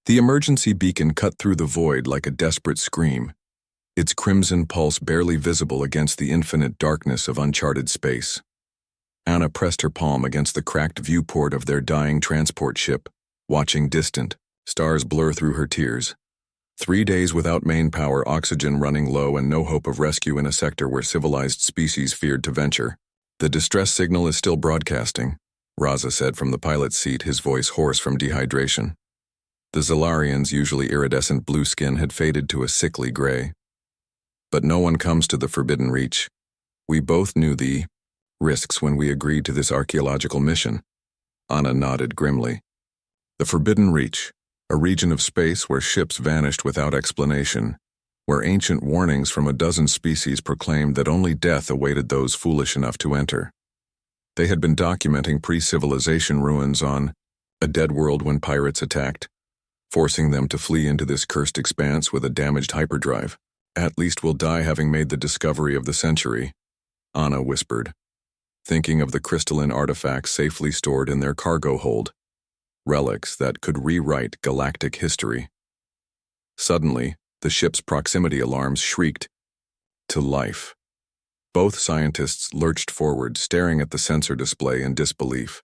The emergency beacon cut through the void like a desperate scream, its crimson pulse barely visible against the infinite darkness of uncharted space. Anna pressed her palm against the cracked viewport of their dying transport ship, watching distant stars blur through her tears. 3 days without main power, oxygen running low, and no hope of rescue in a sector where civilized species feared to venture. "The distress signal is still broadcasting," Raza said from the pilot's seat, his voice hoarse from dehydration. The Zalarian's usually iridescent blue skin had faded to a sickly gray. "But no one comes to the Forbidden Reach. We both knew the risks when we agreed to this archaeological mission." Anna nodded grimly. The Forbidden Reach, a region of space where ships vanished without explanation, where ancient warnings from a dozen species proclaimed that only death awaited those foolish enough to enter. They had been documenting pre-civilization ruins on a dead world when pirates attacked, forcing them to flee into this cursed expanse with a damaged hyperdrive. "At least we'll die having made the discovery of the century," Anna whispered, thinking of the crystalline artifacts safely stored in their cargo hold, relics that could rewrite galactic history. Suddenly, the ship's proximity alarms shrieked to life. Both scientists lurched forward, staring at the sensor display in disbelief.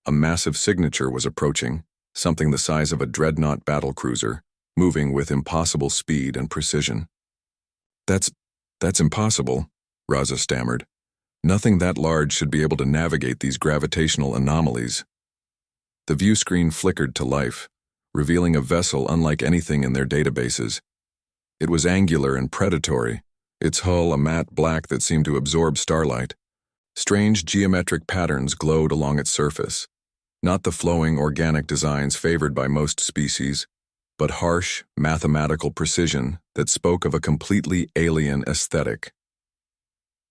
A massive signature was approaching, something the size of a dreadnought battlecruiser, moving with impossible speed and precision. That's impossible," Raza stammered. "Nothing that large should be able to navigate these gravitational anomalies." The view screen flickered to life, revealing a vessel unlike anything in their databases. It was angular and predatory, its hull a matte black that seemed to absorb starlight. Strange geometric patterns glowed along its surface, not the flowing organic designs favored by most species, but harsh, mathematical precision that spoke of a completely alien aesthetic.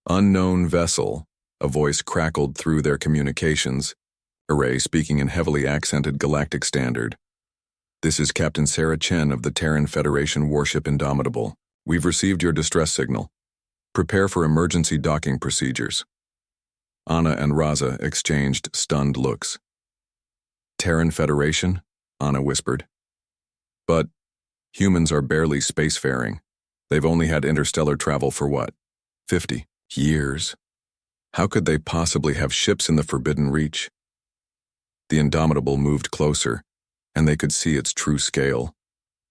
"Unknown vessel," a voice crackled through their communications, array speaking in heavily accented galactic standard. "This is Captain Sarah Chen of the Terran Federation Warship Indomitable. We've received your distress signal. Prepare for emergency docking procedures." Anna and Raza exchanged stunned looks. "Terran Federation?" Anna whispered. "But humans are barely spacefaring. They've only had interstellar travel for what? 50 years? How could they possibly have ships in the Forbidden Reach?" The Indomitable moved closer, and they could see its true scale.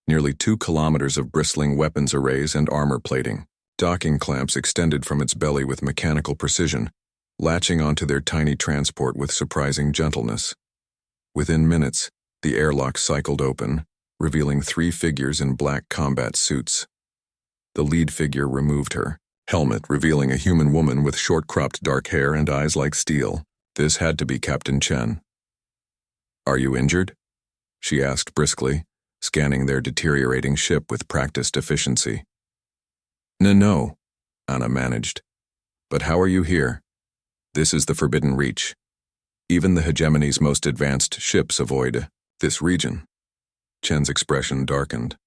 Nearly 2 kilometers of bristling weapons arrays and armor plating. Docking clamps extended from its belly with mechanical precision, latching onto their tiny transport with surprising gentleness. Within minutes, the airlock cycled open, revealing 3 figures in black combat suits. The lead figure removed her helmet, revealing a human woman with short-cropped dark hair and eyes like steel. This had to be Captain Chen. "Are you injured?" she asked briskly, scanning their deteriorating ship with practiced efficiency. No, Anna managed. "But how are you here? This is the Forbidden Reach. Even the hegemony's most advanced ships avoid this region." Chen's expression darkened.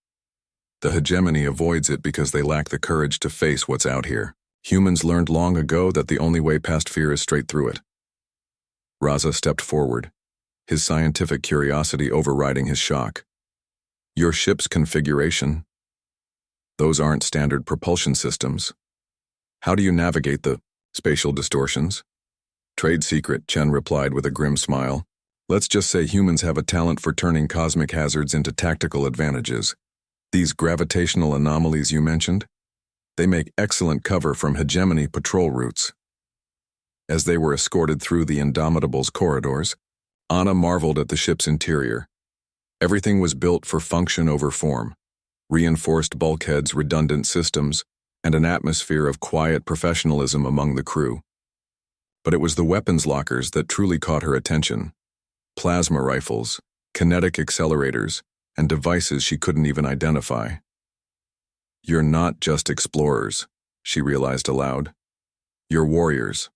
"The hegemony avoids it because they lack the courage to face what's out here. Humans learned long ago that the only way past fear is straight through it." Raza stepped forward, his scientific curiosity overriding his shock. "Your ship's configuration? Those aren't standard propulsion systems. How do you navigate the spatial distortions?" "Trade secret," Chen replied with a grim smile. "Let's just say humans have a talent for turning cosmic hazards into tactical advantages. These gravitational anomalies you mentioned? They make excellent cover from hegemony patrol routes." As they were escorted through the Indomitable's corridors, Anna marveled at the ship's interior. Everything was built for function over form. Reinforced bulkheads, redundant systems, and an atmosphere of quiet professionalism among the crew. But it was the weapons lockers that truly caught her attention. Plasma rifles, kinetic accelerators, and devices she couldn't even identify. "You're not just explorers," she realized aloud. "You're warriors."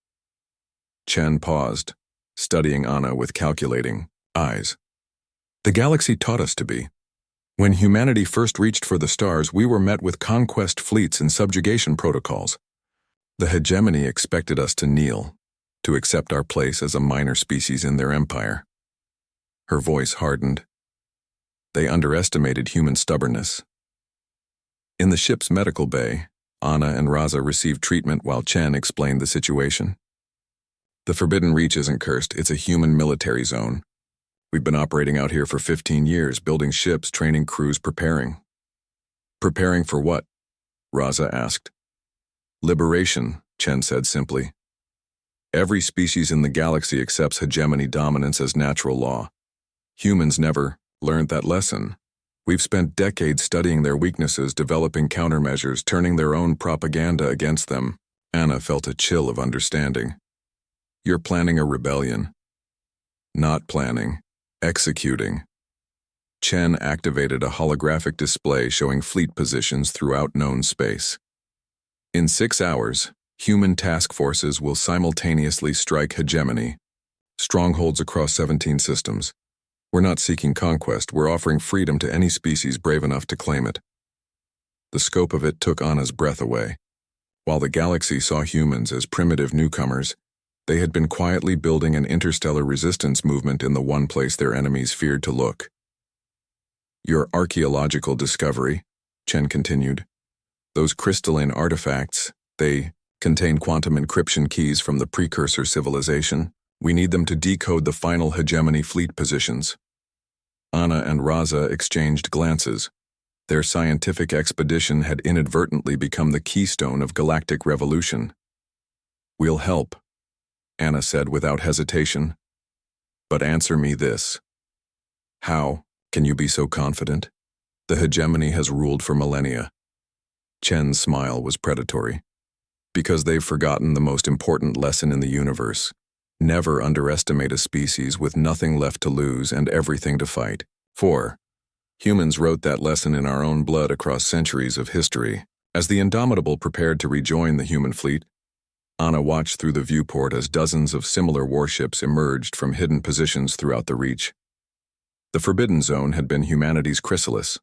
Chen paused, studying Anna with calculating eyes. "The galaxy taught us to be. When humanity first reached for the stars, we were met with conquest fleets and subjugation protocols. The hegemony expected us to kneel, to accept our place as a minor species in their empire." Her voice hardened. They underestimated human stubbornness. In the ship's medical bay, Anna and Raza received treatment while Chen explained the situation. The Forbidden Reach isn't cursed, it's a human military zone. We've been operating out here for 15 years, building ships, training crews, preparing. Preparing for what? Raza asked. Liberation, Chen said simply. Every species in the galaxy accepts hegemony dominance as natural law. Humans never learned that lesson. We've spent decades studying their weaknesses, developing countermeasures, turning their own propaganda against them. Anna felt a chill of understanding. You're planning a rebellion. Not planning, executing. Chen activated a holographic display showing fleet positions throughout known space. In 6 hours, human task forces will simultaneously strike hegemony. Strongholds across 17 systems. We're not seeking conquest, we're offering freedom to any species brave enough to claim it. The scope of it took Anna's breath away. While the galaxy saw humans as primitive newcomers, they had been quietly building an interstellar resistance movement in the one place their enemies feared to look. Your archaeological discovery, Chen continued. Those crystalline artifacts, they contain quantum encryption keys from the precursor civilization. We need them to decode the final hegemony fleet positions. Anna and Raza exchanged glances. Their scientific expedition had inadvertently become the keystone of galactic revolution. We'll help, Anna said without hesitation. But answer me this. How can you be so confident? The hegemony has ruled for millennia. Chen's smile was predatory. Because they've forgotten the most important lesson in the universe. Never underestimate a species with nothing left to lose and everything to fight. 4. Humans wrote that lesson in our own blood across centuries of history. As the Indomitable prepared to rejoin the human fleet, Anna watched through the viewport as dozens of similar warships emerged from hidden positions throughout the Reach. The Forbidden Zone had been humanity's chrysalis,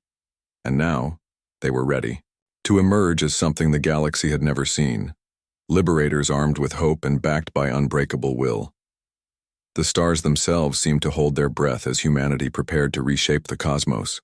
and now they were ready to emerge as something the galaxy had never seen. Liberators armed with hope and backed by unbreakable will. The stars themselves seemed to hold their breath as humanity prepared to reshape the cosmos.